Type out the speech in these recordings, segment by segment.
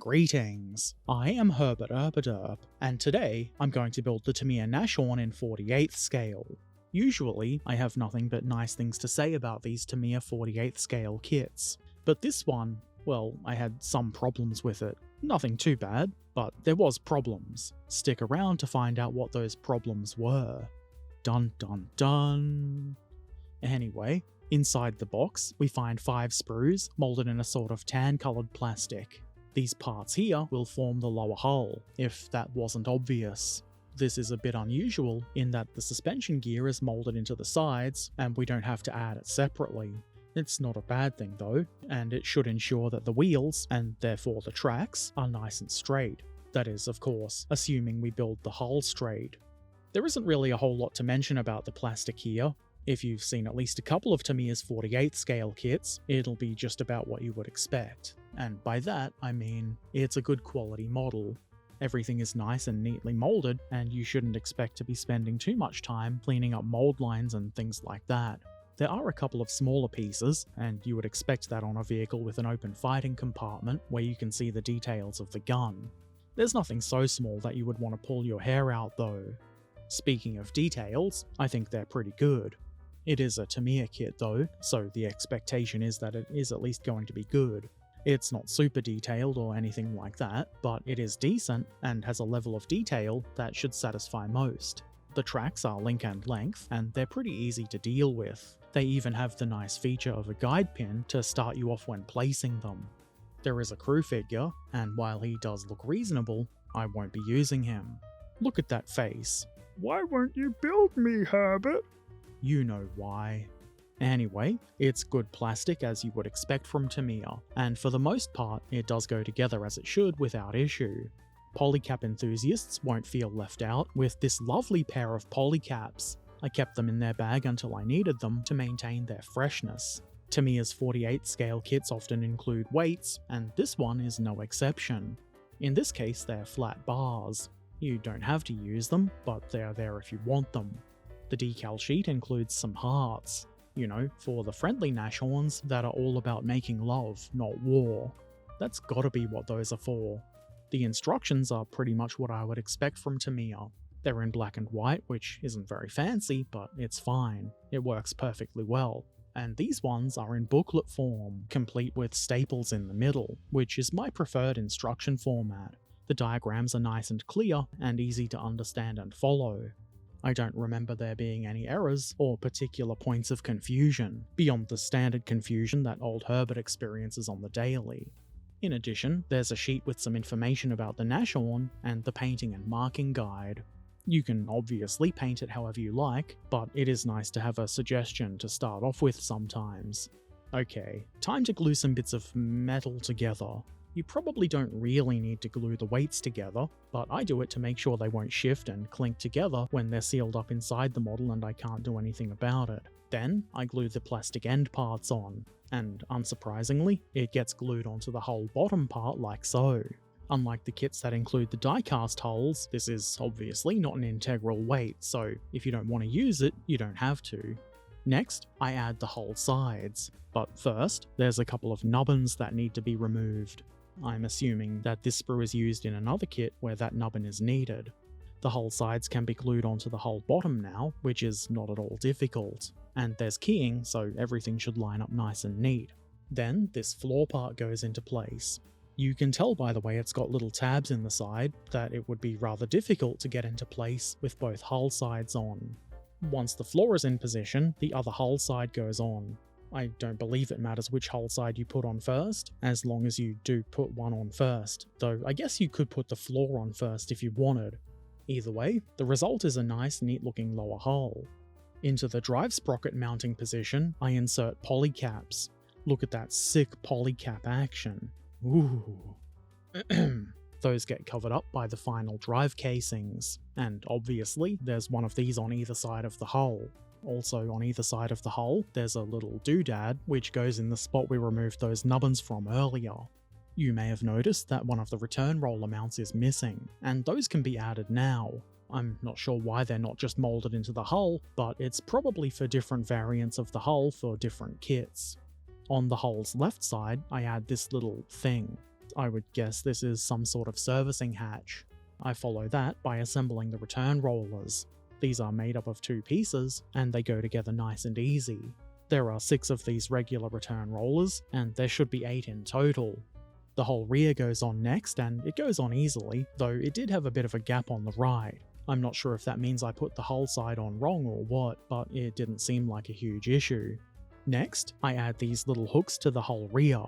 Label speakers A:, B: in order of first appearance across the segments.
A: Greetings, I am Herbert Erpaderp, and today I'm going to build the Tamiya Nashorn in 48th scale. Usually, I have nothing but nice things to say about these Tamiya 48th scale kits, but this one, well, I had some problems with it. Nothing too bad, but there was problems. Stick around to find out what those problems were. Dun dun dun. Anyway, inside the box, we find 5 sprues molded in a sort of tan-coloured plastic. These parts here will form the lower hull, if that wasn't obvious. This is a bit unusual in that the suspension gear is molded into the sides and we don't have to add it separately. It's not a bad thing though, and it should ensure that the wheels, and therefore the tracks, are nice and straight. That is, of course, assuming we build the hull straight. There isn't really a whole lot to mention about the plastic here. If you've seen at least a couple of Tamiya's 48th scale kits, it'll be just about what you would expect. And by that, I mean, it's a good quality model. Everything is nice and neatly molded, and you shouldn't expect to be spending too much time cleaning up mold lines and things like that. There are a couple of smaller pieces, and you would expect that on a vehicle with an open fighting compartment where you can see the details of the gun. There's nothing so small that you would want to pull your hair out though. Speaking of details, I think they're pretty good. It is a Tamiya kit though, so the expectation is that it is at least going to be good. It's not super detailed or anything like that, but it is decent and has a level of detail that should satisfy most. The tracks are link and length, and they're pretty easy to deal with. They even have the nice feature of a guide pin to start you off when placing them. There is a crew figure, and while he does look reasonable, I won't be using him. Look at that face.
B: Why won't you build me, Herbert?
A: You know why. Anyway, it's good plastic as you would expect from Tamiya, and for the most part, it does go together as it should without issue. Polycap enthusiasts won't feel left out with this lovely pair of polycaps. I kept them in their bag until I needed them to maintain their freshness. Tamiya's 48 scale kits often include weights, and this one is no exception. In this case, they're flat bars. You don't have to use them, but they're there if you want them. The decal sheet includes some hearts. You know, for the friendly Nashorns that are all about making love, not war. That's gotta be what those are for. The instructions are pretty much what I would expect from Tamiya. They're in black and white, which isn't very fancy, but it's fine. It works perfectly well. And these ones are in booklet form, complete with staples in the middle, which is my preferred instruction format. The diagrams are nice and clear, and easy to understand and follow. I don't remember there being any errors or particular points of confusion, beyond the standard confusion that old Herbert experiences on the daily. In addition, there's a sheet with some information about the Nashorn and the painting and marking guide. You can obviously paint it however you like, but it is nice to have a suggestion to start off with sometimes. Okay, time to glue some bits of metal together. You probably don't really need to glue the weights together, but I do it to make sure they won't shift and clink together when they're sealed up inside the model and I can't do anything about it. Then, I glue the plastic end parts on, and unsurprisingly, it gets glued onto the whole bottom part like so. Unlike the kits that include the die-cast hulls, this is obviously not an integral weight, so if you don't want to use it, you don't have to. Next, I add the hull sides, but first, there's a couple of nubbins that need to be removed. I'm assuming that this sprue is used in another kit where that nubbin is needed. The hull sides can be glued onto the hull bottom now, which is not at all difficult. And there's keying, so everything should line up nice and neat. Then, this floor part goes into place. You can tell by the way it's got little tabs in the side that it would be rather difficult to get into place with both hull sides on. Once the floor is in position, the other hull side goes on. I don't believe it matters which hull side you put on first, as long as you do put one on first, though I guess you could put the floor on first if you wanted. Either way, the result is a nice, neat-looking lower hull. Into the drive sprocket mounting position, I insert polycaps. Look at that sick polycap action. Ooh. Those get covered up by the final drive casings, and obviously there's one of these on either side of the hull. Also on either side of the hull, there's a little doodad which goes in the spot we removed those nubbins from earlier. You may have noticed that one of the return roller mounts is missing, and those can be added now. I'm not sure why they're not just molded into the hull, but it's probably for different variants of the hull for different kits. On the hull's left side, I add this little thing. I would guess this is some sort of servicing hatch. I follow that by assembling the return rollers. These are made up of 2 pieces, and they go together nice and easy. There are 6 of these regular return rollers, and there should be 8 in total. The whole rear goes on next, and it goes on easily, though it did have a bit of a gap on the right. I'm not sure if that means I put the hull side on wrong or what, but it didn't seem like a huge issue. Next, I add these little hooks to the whole rear.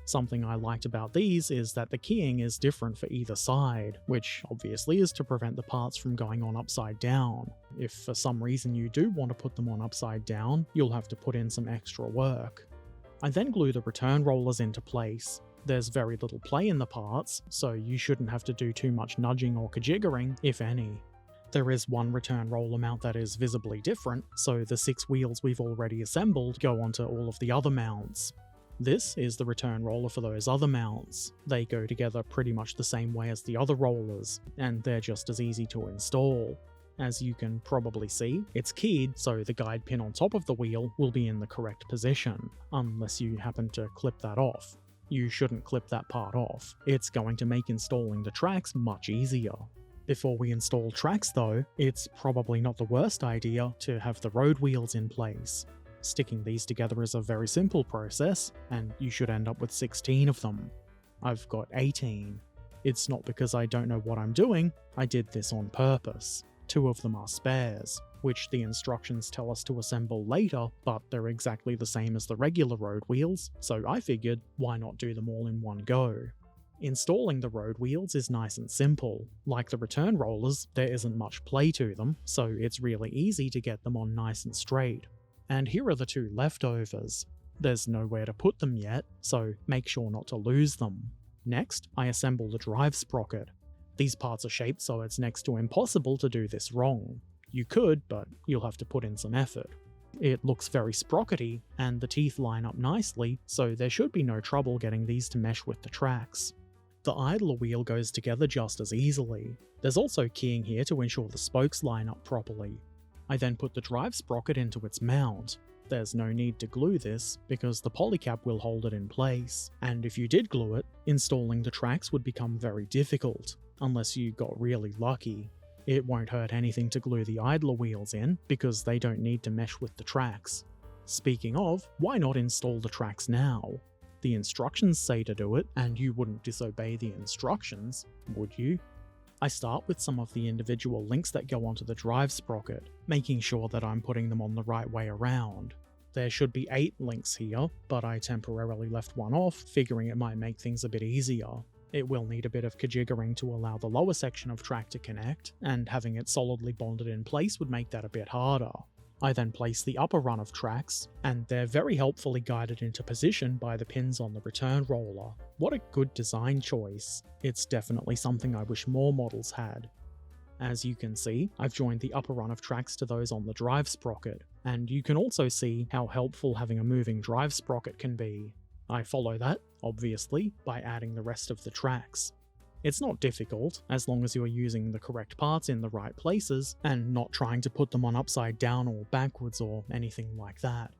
A: Something I liked about these is that the keying is different for either side, which obviously is to prevent the parts from going on upside down. If for some reason you do want to put them on upside down, you'll have to put in some extra work. I then glue the return rollers into place. There's very little play in the parts, so you shouldn't have to do too much nudging or kajiggering, if any. There is one return roller mount that is visibly different, so the 6 wheels we've already assembled go onto all of the other mounts. This is the return roller for those other mounts. They go together pretty much the same way as the other rollers, and they're just as easy to install. As you can probably see, it's keyed, so the guide pin on top of the wheel will be in the correct position, unless you happen to clip that off. You shouldn't clip that part off. It's going to make installing the tracks much easier. Before we install tracks though, it's probably not the worst idea to have the road wheels in place. Sticking these together is a very simple process, and you should end up with 16 of them. I've got 18. It's not because I don't know what I'm doing, I did this on purpose. 2 of them are spares, which the instructions tell us to assemble later, but they're exactly the same as the regular road wheels, so I figured, why not do them all in one go? Installing the road wheels is nice and simple. Like the return rollers, there isn't much play to them, so it's really easy to get them on nice and straight. And here are the 2 leftovers. There's nowhere to put them yet, so make sure not to lose them. Next, I assemble the drive sprocket. These parts are shaped so it's next to impossible to do this wrong. You could, but you'll have to put in some effort. It looks very sprockety, and the teeth line up nicely, so there should be no trouble getting these to mesh with the tracks. The idler wheel goes together just as easily. There's also keying here to ensure the spokes line up properly. I then put the drive sprocket into its mount. There's no need to glue this, because the polycap will hold it in place, and if you did glue it, installing the tracks would become very difficult, unless you got really lucky. It won't hurt anything to glue the idler wheels in, because they don't need to mesh with the tracks. Speaking of, why not install the tracks now? The instructions say to do it, and you wouldn't disobey the instructions, would you? I start with some of the individual links that go onto the drive sprocket, making sure that I'm putting them on the right way around. There should be 8 links here, but I temporarily left one off, figuring it might make things a bit easier. It will need a bit of kajiggering to allow the lower section of track to connect, and having it solidly bonded in place would make that a bit harder. I then place the upper run of tracks, and they're very helpfully guided into position by the pins on the return roller. What a good design choice. It's definitely something I wish more models had. As you can see, I've joined the upper run of tracks to those on the drive sprocket, and you can also see how helpful having a moving drive sprocket can be. I follow that, obviously, by adding the rest of the tracks. It's not difficult, as long as you're using the correct parts in the right places, and not trying to put them on upside down or backwards or anything like that.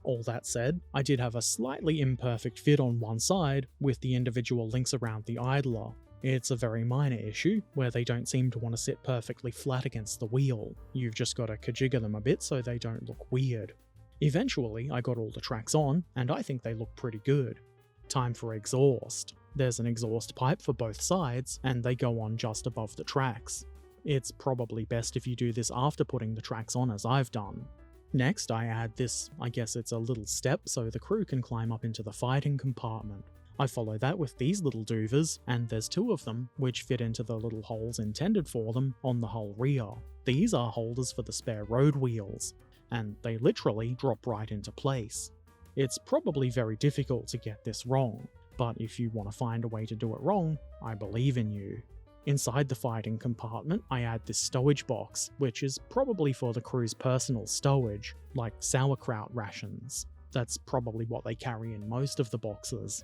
A: All that said, I did have a slightly imperfect fit on one side, with the individual links around the idler. It's a very minor issue, where they don't seem to want to sit perfectly flat against the wheel. You've just got to kajigger them a bit so they don't look weird. Eventually, I got all the tracks on, and I think they look pretty good. Time for exhaust. There's an exhaust pipe for both sides, and they go on just above the tracks. It's probably best if you do this after putting the tracks on, as I've done. Next, I add this, I guess it's a little step so the crew can climb up into the fighting compartment. I follow that with these little doovers, and there's 2 of them, which fit into the little holes intended for them on the whole rear. These are holders for the spare road wheels, and they literally drop right into place. It's probably very difficult to get this wrong, but if you want to find a way to do it wrong, I believe in you. Inside the fighting compartment, I add this stowage box, which is probably for the crew's personal stowage, like sauerkraut rations. That's probably what they carry in most of the boxes.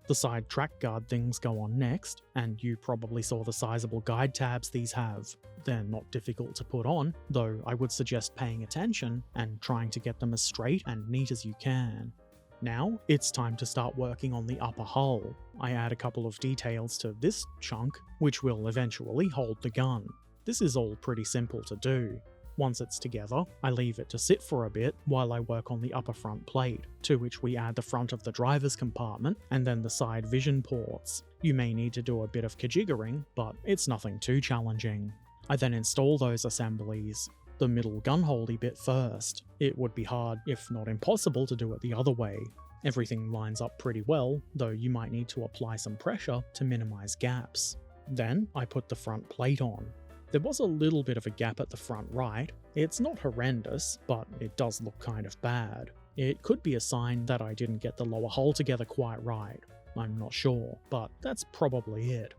A: The side track guard things go on next, and you probably saw the sizable guide tabs these have. They're not difficult to put on, though I would suggest paying attention and trying to get them as straight and neat as you can. Now, it's time to start working on the upper hull. I add a couple of details to this chunk, which will eventually hold the gun. This is all pretty simple to do. Once it's together, I leave it to sit for a bit while I work on the upper front plate, to which we add the front of the driver's compartment and then the side vision ports. You may need to do a bit of kajiggering, but it's nothing too challenging. I then install those assemblies. The middle gun-holdy bit first. It would be hard, if not impossible, to do it the other way. Everything lines up pretty well, though you might need to apply some pressure to minimize gaps. Then I put the front plate on. There was a little bit of a gap at the front right. It's not horrendous, but it does look kind of bad. It could be a sign that I didn't get the lower hull together quite right. I'm not sure, but that's probably it.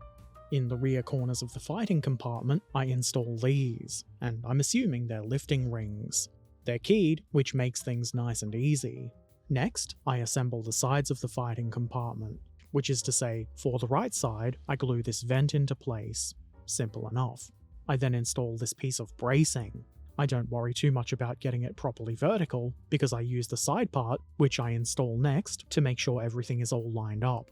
A: In the rear corners of the fighting compartment, I install these, and I'm assuming they're lifting rings. They're keyed, which makes things nice and easy. Next, I assemble the sides of the fighting compartment, which is to say, for the right side, I glue this vent into place. Simple enough. I then install this piece of bracing. I don't worry too much about getting it properly vertical, because I use the side part, which I install next, to make sure everything is all lined up.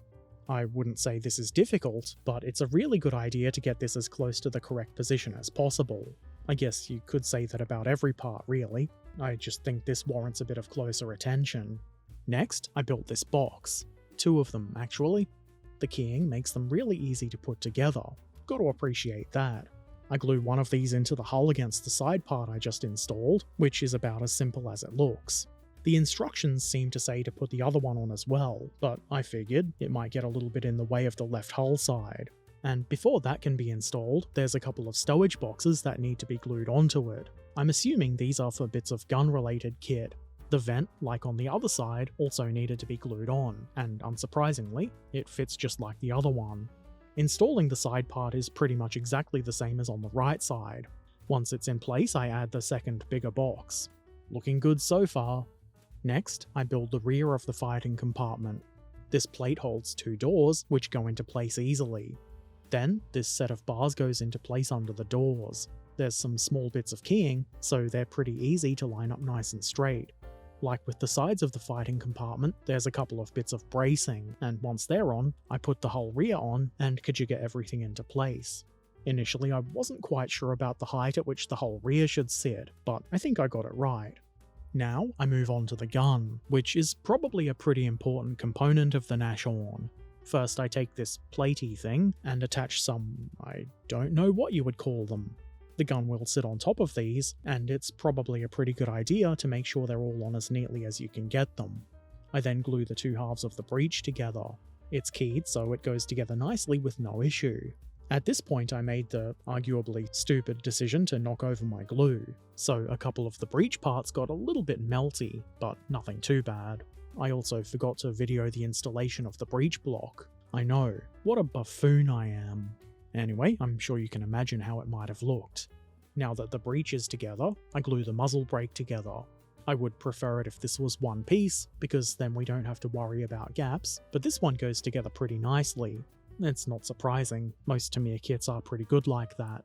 A: I wouldn't say this is difficult, but it's a really good idea to get this as close to the correct position as possible. I guess you could say that about every part, really. I just think this warrants a bit of closer attention. Next, I built this box. 2 of them, actually. The keying makes them really easy to put together. Gotta appreciate that. I glue one of these into the hull against the side part I just installed, which is about as simple as it looks. The instructions seem to say to put the other one on as well, but I figured it might get a little bit in the way of the left hull side. And before that can be installed, there's a couple of stowage boxes that need to be glued onto it. I'm assuming these are for bits of gun-related kit. The vent, like on the other side, also needed to be glued on, and unsurprisingly, it fits just like the other one. Installing the side part is pretty much exactly the same as on the right side. Once it's in place, I add the second bigger box. Looking good so far. Next, I build the rear of the fighting compartment. This plate holds 2 doors, which go into place easily. Then, this set of bars goes into place under the doors. There's some small bits of keying, so they're pretty easy to line up nice and straight. Like with the sides of the fighting compartment, there's a couple of bits of bracing, and once they're on, I put the whole rear on and kajigger everything into place. Initially, I wasn't quite sure about the height at which the whole rear should sit, but I think I got it right. Now, I move on to the gun, which is probably a pretty important component of the Nashorn. First, I take this platey thing and attach some, I don't know what you would call them. The gun will sit on top of these, and it's probably a pretty good idea to make sure they're all on as neatly as you can get them. I then glue the 2 halves of the breech together. It's keyed so it goes together nicely with no issue. At this point I made the arguably stupid decision to knock over my glue, so a couple of the breech parts got a little bit melty, but nothing too bad. I also forgot to video the installation of the breech block. I know, what a buffoon I am. Anyway, I'm sure you can imagine how it might have looked. Now that the breech is together, I glue the muzzle brake together. I would prefer it if this was one piece, because then we don't have to worry about gaps, but this one goes together pretty nicely. It's not surprising, most Tamiya kits are pretty good like that.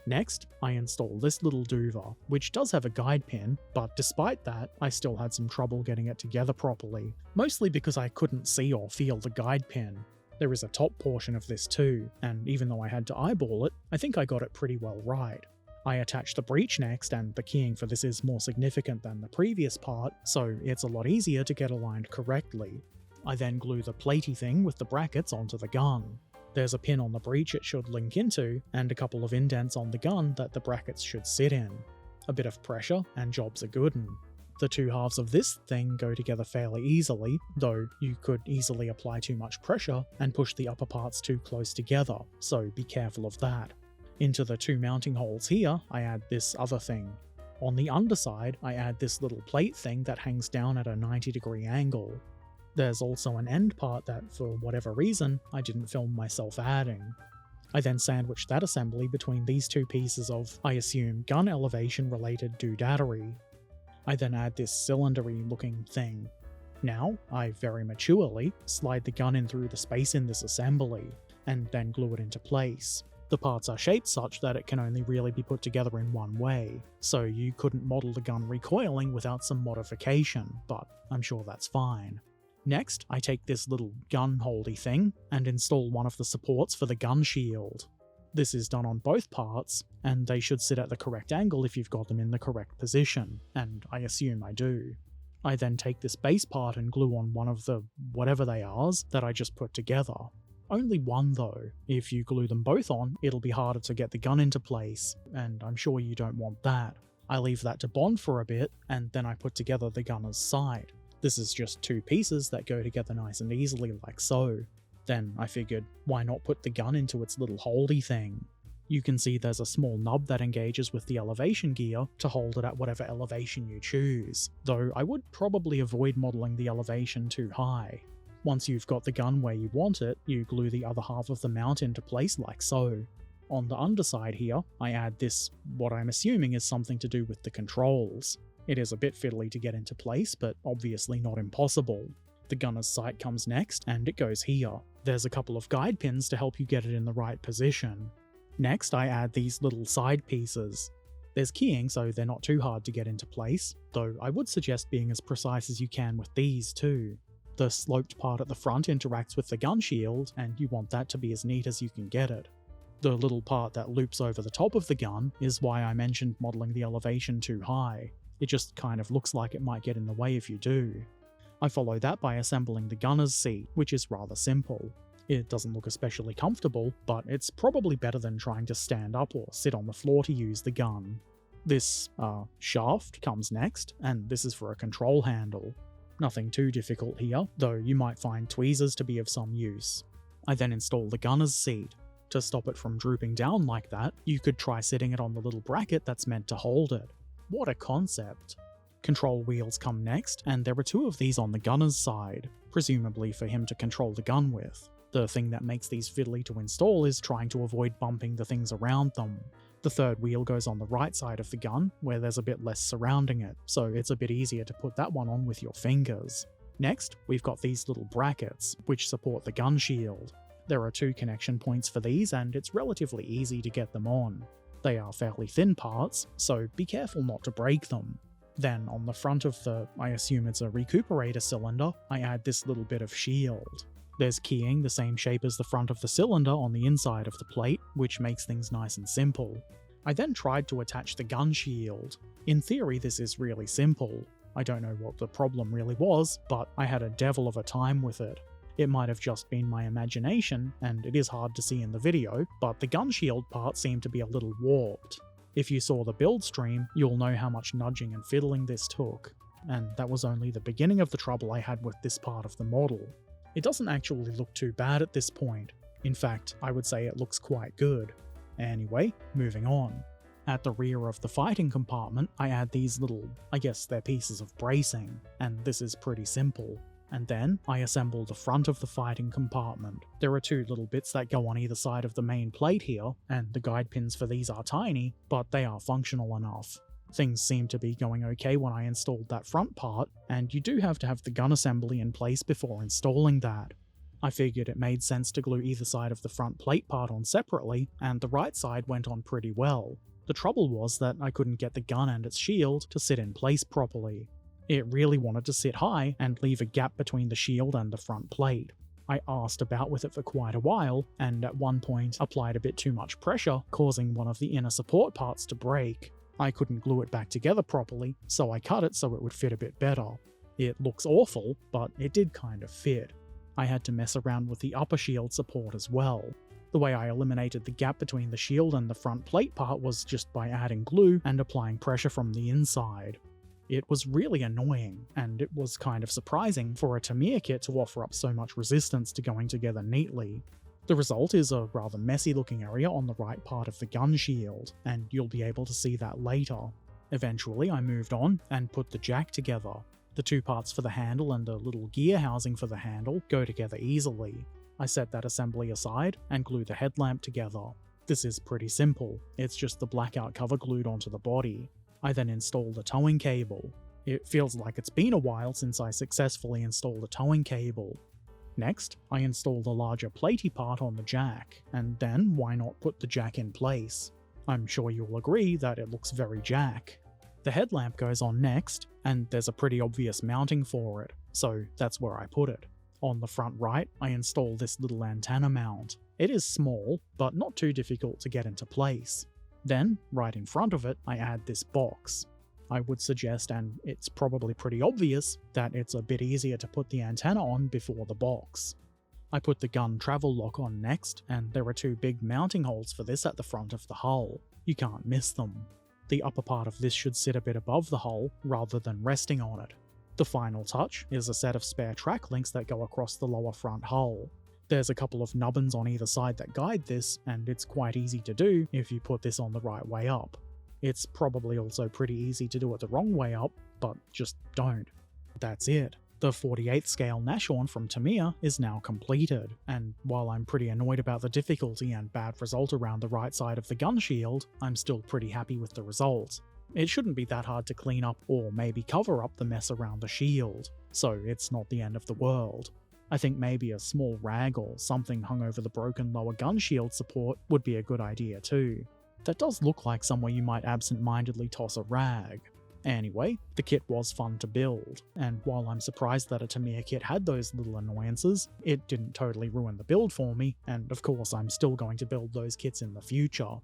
A: Next, I install this little duva, which does have a guide pin, but despite that, I still had some trouble getting it together properly, mostly because I couldn't see or feel the guide pin. There is a top portion of this too, and even though I had to eyeball it, I think I got it pretty well right. I attach the breech next, and the keying for this is more significant than the previous part, so it's a lot easier to get aligned correctly. I then glue the platey thing with the brackets onto the gun. There's a pin on the breech it should link into, and a couple of indents on the gun that the brackets should sit in. A bit of pressure, and jobs are good. The 2 halves of this thing go together fairly easily, though you could easily apply too much pressure and push the upper parts too close together, so be careful of that. Into the 2 mounting holes here, I add this other thing. On the underside, I add this little plate thing that hangs down at a 90-degree angle. There's also an end part that, for whatever reason, I didn't film myself adding. I then sandwich that assembly between these 2 pieces of, I assume, gun elevation related doodadery. I then add this cylinder-y looking thing. Now, I very maturely slide the gun in through the space in this assembly, and then glue it into place. The parts are shaped such that it can only really be put together in one way, so you couldn't model the gun recoiling without some modification, but I'm sure that's fine. Next, I take this little gun holdy thing and install one of the supports for the gun shield. This is done on both parts, and they should sit at the correct angle if you've got them in the correct position, and I assume I do. I then take this base part and glue on one of the whatever they are that I just put together. Only one though. If you glue them both on, it'll be harder to get the gun into place, and I'm sure you don't want that. I leave that to bond for a bit, and then I put together the gunner's side. This is just two pieces that go together nice and easily like so. Then I figured, why not put the gun into its little holdy thing? You can see there's a small nub that engages with the elevation gear to hold it at whatever elevation you choose, though I would probably avoid modelling the elevation too high. Once you've got the gun where you want it, you glue the other half of the mount into place like so. On the underside here, I add this, what I'm assuming is something to do with the controls. It is a bit fiddly to get into place, but obviously not impossible. The gunner's sight comes next, and it goes here. There's a couple of guide pins to help you get it in the right position. Next, I add these little side pieces. There's keying, so they're not too hard to get into place, though I would suggest being as precise as you can with these too. The sloped part at the front interacts with the gun shield, and you want that to be as neat as you can get it. The little part that loops over the top of the gun is why I mentioned modelling the elevation too high. It just kind of looks like it might get in the way if you do. I follow that by assembling the gunner's seat, which is rather simple. It doesn't look especially comfortable, but it's probably better than trying to stand up or sit on the floor to use the gun. This shaft comes next, and this is for a control handle. Nothing too difficult here, though you might find tweezers to be of some use. I then install the gunner's seat. To stop it from drooping down like that, you could try sitting it on the little bracket that's meant to hold it. What a concept! Control wheels come next, and there are two of these on the gunner's side, presumably for him to control the gun with. The thing that makes these fiddly to install is trying to avoid bumping the things around them. The third wheel goes on the right side of the gun, where there's a bit less surrounding it, so it's a bit easier to put that one on with your fingers. Next, we've got these little brackets, which support the gun shield. There are two connection points for these, and it's relatively easy to get them on. They are fairly thin parts, so be careful not to break them. Then on the front of the, I assume it's a recuperator cylinder, I add this little bit of shield. There's keying the same shape as the front of the cylinder on the inside of the plate, which makes things nice and simple. I then tried to attach the gun shield. In theory, this is really simple. I don't know what the problem really was, but I had a devil of a time with it. It might have just been my imagination, and it is hard to see in the video, but the gun shield part seemed to be a little warped. If you saw the build stream, you'll know how much nudging and fiddling this took, and that was only the beginning of the trouble I had with this part of the model. It doesn't actually look too bad at this point. In fact, I would say it looks quite good. Anyway, moving on. At the rear of the fighting compartment, I add these little, I guess they're pieces of bracing, and this is pretty simple. And then, I assemble the front of the fighting compartment. There are two little bits that go on either side of the main plate here, and the guide pins for these are tiny, but they are functional enough. Things seem to be going okay when I installed that front part, and you do have to have the gun assembly in place before installing that. I figured it made sense to glue either side of the front plate part on separately, and the right side went on pretty well. The trouble was that I couldn't get the gun and its shield to sit in place properly. It really wanted to sit high and leave a gap between the shield and the front plate. I arsed about with it for quite a while, and at one point applied a bit too much pressure, causing one of the inner support parts to break. I couldn't glue it back together properly, so I cut it so it would fit a bit better. It looks awful, but it did kind of fit. I had to mess around with the upper shield support as well. The way I eliminated the gap between the shield and the front plate part was just by adding glue and applying pressure from the inside. It was really annoying, and it was kind of surprising for a Tamiya kit to offer up so much resistance to going together neatly. The result is a rather messy looking area on the right part of the gun shield, and you'll be able to see that later. Eventually I moved on and put the jack together. The two parts for the handle and the little gear housing for the handle go together easily. I set that assembly aside and glue the headlamp together. This is pretty simple, it's just the blackout cover glued onto the body. I then install the towing cable. It feels like it's been a while since I successfully installed a towing cable. Next, I install the larger platey part on the jack, and then why not put the jack in place? I'm sure you'll agree that it looks very jack. The headlamp goes on next, and there's a pretty obvious mounting for it, so that's where I put it. On the front right, I install this little antenna mount. It is small, but not too difficult to get into place. Then, right in front of it, I add this box. I would suggest, and it's probably pretty obvious, that it's a bit easier to put the antenna on before the box. I put the gun travel lock on next, and there are two big mounting holes for this at the front of the hull. You can't miss them. The upper part of this should sit a bit above the hull, rather than resting on it. The final touch is a set of spare track links that go across the lower front hull. There's a couple of nubbins on either side that guide this, and it's quite easy to do if you put this on the right way up. It's probably also pretty easy to do it the wrong way up, but just don't. That's it. The 48th scale Nashorn from Tamiya is now completed, and while I'm pretty annoyed about the difficulty and bad result around the right side of the gun shield, I'm still pretty happy with the result. It shouldn't be that hard to clean up or maybe cover up the mess around the shield, so it's not the end of the world. I think maybe a small rag or something hung over the broken lower gun shield support would be a good idea too. That does look like somewhere you might absent-mindedly toss a rag. Anyway, the kit was fun to build, and while I'm surprised that a Tamiya kit had those little annoyances, it didn't totally ruin the build for me, and of course I'm still going to build those kits in the future.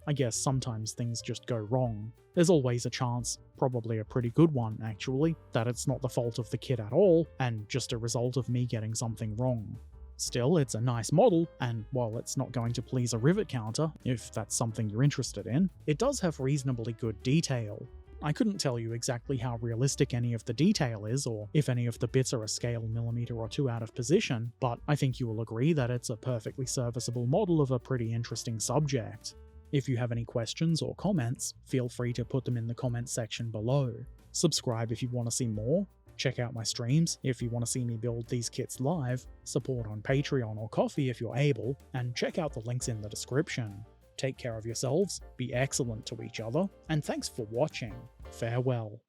A: I guess sometimes things just go wrong. There's always a chance, probably a pretty good one actually, that it's not the fault of the kit at all, and just a result of me getting something wrong. Still, it's a nice model, and while it's not going to please a rivet counter, if that's something you're interested in, it does have reasonably good detail. I couldn't tell you exactly how realistic any of the detail is, or if any of the bits are a scale millimeter or two out of position, but I think you will agree that it's a perfectly serviceable model of a pretty interesting subject. If you have any questions or comments, feel free to put them in the comments section below. Subscribe if you want to see more, check out my streams if you want to see me build these kits live, support on Patreon or Ko-fi if you're able, and check out the links in the description. Take care of yourselves, be excellent to each other, and thanks for watching. Farewell.